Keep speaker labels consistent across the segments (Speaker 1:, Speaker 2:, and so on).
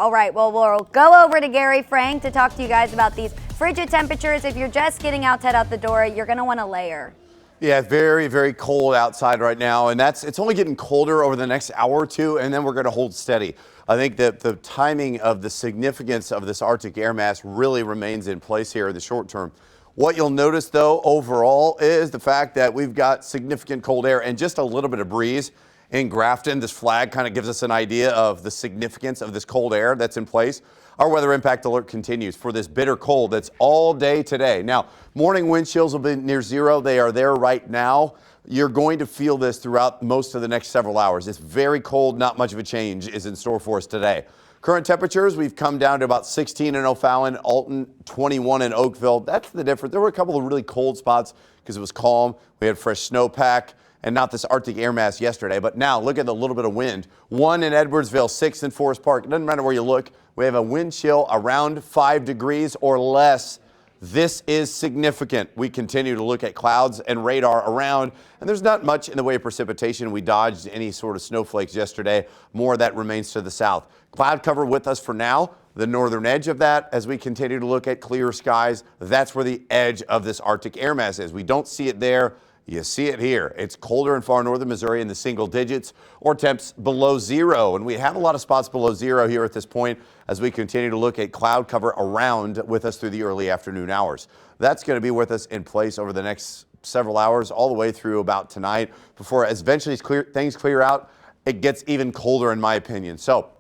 Speaker 1: All right, well, we'll go over to Gary Frank to talk to you guys about these frigid temperatures. If you're just getting out to head out the door, you're going to want to layer.
Speaker 2: Yeah, very, very cold outside right now, and it's only getting colder over the next hour or two, and then we're going to hold steady. I think that the timing of the significance of this Arctic air mass really remains in place here in the short term. What you'll notice, though, overall is the fact that we've got significant cold air and just a little bit of breeze in Grafton. This flag kind of gives us an idea of the significance of this cold air that's in place. Our weather impact alert continues for this bitter cold that's all day today. Now, morning wind chills will be near zero. They are there right now. You're going to feel this throughout most of the next several hours. It's very cold. Not much of a change is in store for us today. Current temperatures, we've come down to about 16 in O'Fallon, Alton, 21 in Oakville. That's the difference. There were a couple of really cold spots because it was calm. We had fresh snowpack and not this Arctic air mass yesterday. But now look at the little bit of wind. 1 in Edwardsville, 6 in Forest Park. It doesn't matter where you look. We have a wind chill around 5 degrees or less. This is significant. We continue to look at clouds and radar around, and there's not much in the way of precipitation. We dodged any sort of snowflakes yesterday. More of that remains to the south. Cloud cover with us for now. The northern edge of that, as we continue to look at clear skies, that's where the edge of this Arctic air mass is. We don't see it there. You see it here. It's colder in far northern Missouri in the single digits or temps below zero. And we have a lot of spots below zero here at this point as we continue to look at cloud cover around with us through the early afternoon hours. That's going to be with us in place over the next several hours, all the way through about tonight, before as eventually things clear out, it gets even colder in my opinion. So,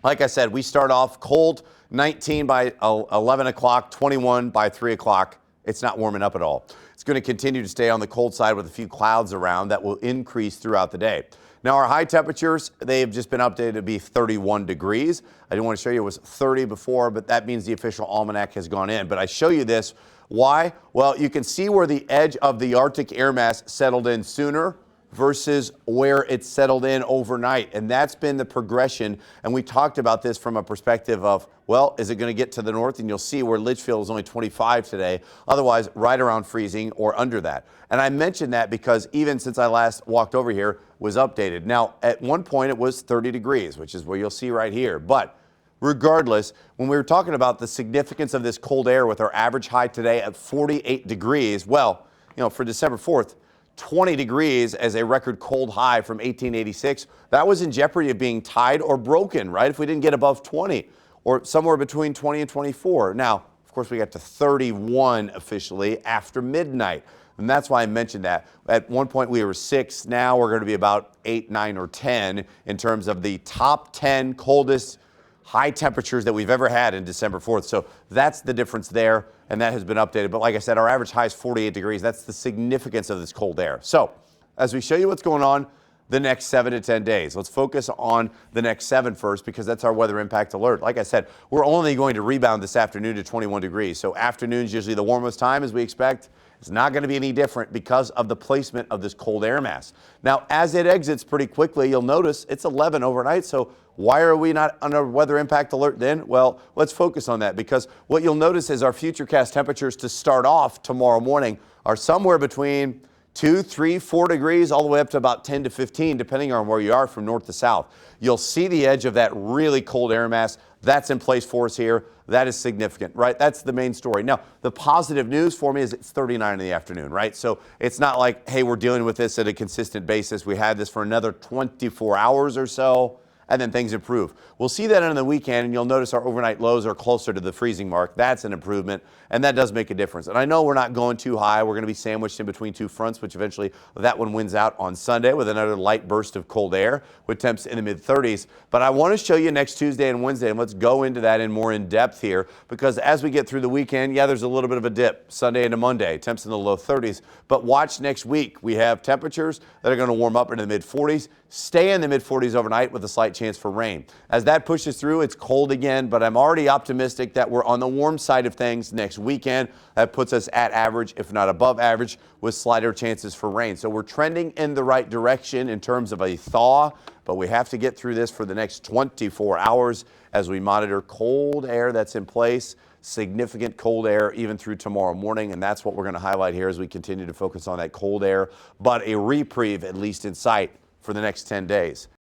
Speaker 2: like I said, we start off cold, 19 by 11 o'clock, 21 by 3 o'clock. It's not warming up at all. It's going to continue to stay on the cold side with a few clouds around that will increase throughout the day. Now, our high temperatures, they have just been updated to be 31 degrees. I didn't want to show you it was 30 before, but that means the official almanac has gone in. But I show you this. Why? Well, you can see where the edge of the Arctic air mass settled in sooner versus where it settled in overnight. And that's been the progression. And we talked about this from a perspective of, well, is it going to get to the north? And you'll see where Litchfield is only 25 today. Otherwise, right around freezing or under that. And I mentioned that because even since I last walked over here, was updated. Now, at one point, it was 30 degrees, which is where you'll see right here. But regardless, when we were talking about the significance of this cold air with our average high today at 48 degrees, well, for December 4th, 20 degrees as a record cold high from 1886. That was in jeopardy of being tied or broken, right? If we didn't get above 20 or somewhere between 20 and 24. Now, of course, we got to 31 officially after midnight. And that's why I mentioned that. At one point, we were 6. Now we're going to be about 8, 9, or 10 in terms of the top 10 coldest high temperatures that we've ever had in December 4th. So that's the difference there, and that has been updated. But like I said, our average high is 48 degrees. That's the significance of this cold air. So as we show you what's going on the next 7 to 10 days, let's focus on the next 7 first because that's our weather impact alert. Like I said, we're only going to rebound this afternoon to 21 degrees. So afternoon's usually the warmest time as we expect. It's not going to be any different because of the placement of this cold air mass. Now, as it exits pretty quickly, you'll notice it's 11 overnight. So why are we not under weather impact alert then? Well, let's focus on that because what you'll notice is our futurecast temperatures to start off tomorrow morning are somewhere between 2, 3, 4 degrees all the way up to about 10 to 15, depending on where you are from north to south. You'll see the edge of that really cold air mass. That's in place for us here. That is significant, right? That's the main story. Now, the positive news for me is it's 39 in the afternoon, right? So it's not like, hey, we're dealing with this at a consistent basis. We had this for another 24 hours or so, and then things improve. We'll see that on the weekend, and you'll notice our overnight lows are closer to the freezing mark. That's an improvement, and that does make a difference. And I know we're not going too high. We're going to be sandwiched in between two fronts, which eventually that one wins out on Sunday with another light burst of cold air with temps in the mid-30s. But I want to show you next Tuesday and Wednesday, and let's go into that in more in depth here, because as we get through the weekend, yeah, there's a little bit of a dip Sunday into Monday, temps in the low 30s. But watch next week. We have temperatures that are going to warm up into the mid-40s, stay in the mid-40s overnight with a slight chance for rain. As that pushes through, it's cold again, but I'm already optimistic that we're on the warm side of things next weekend. That puts us at average, if not above average, with slighter chances for rain. So we're trending in the right direction in terms of a thaw, but we have to get through this for the next 24 hours as we monitor cold air that's in place, significant cold air even through tomorrow morning, and that's what we're going to highlight here as we continue to focus on that cold air, but a reprieve at least in sight for the next 10 days.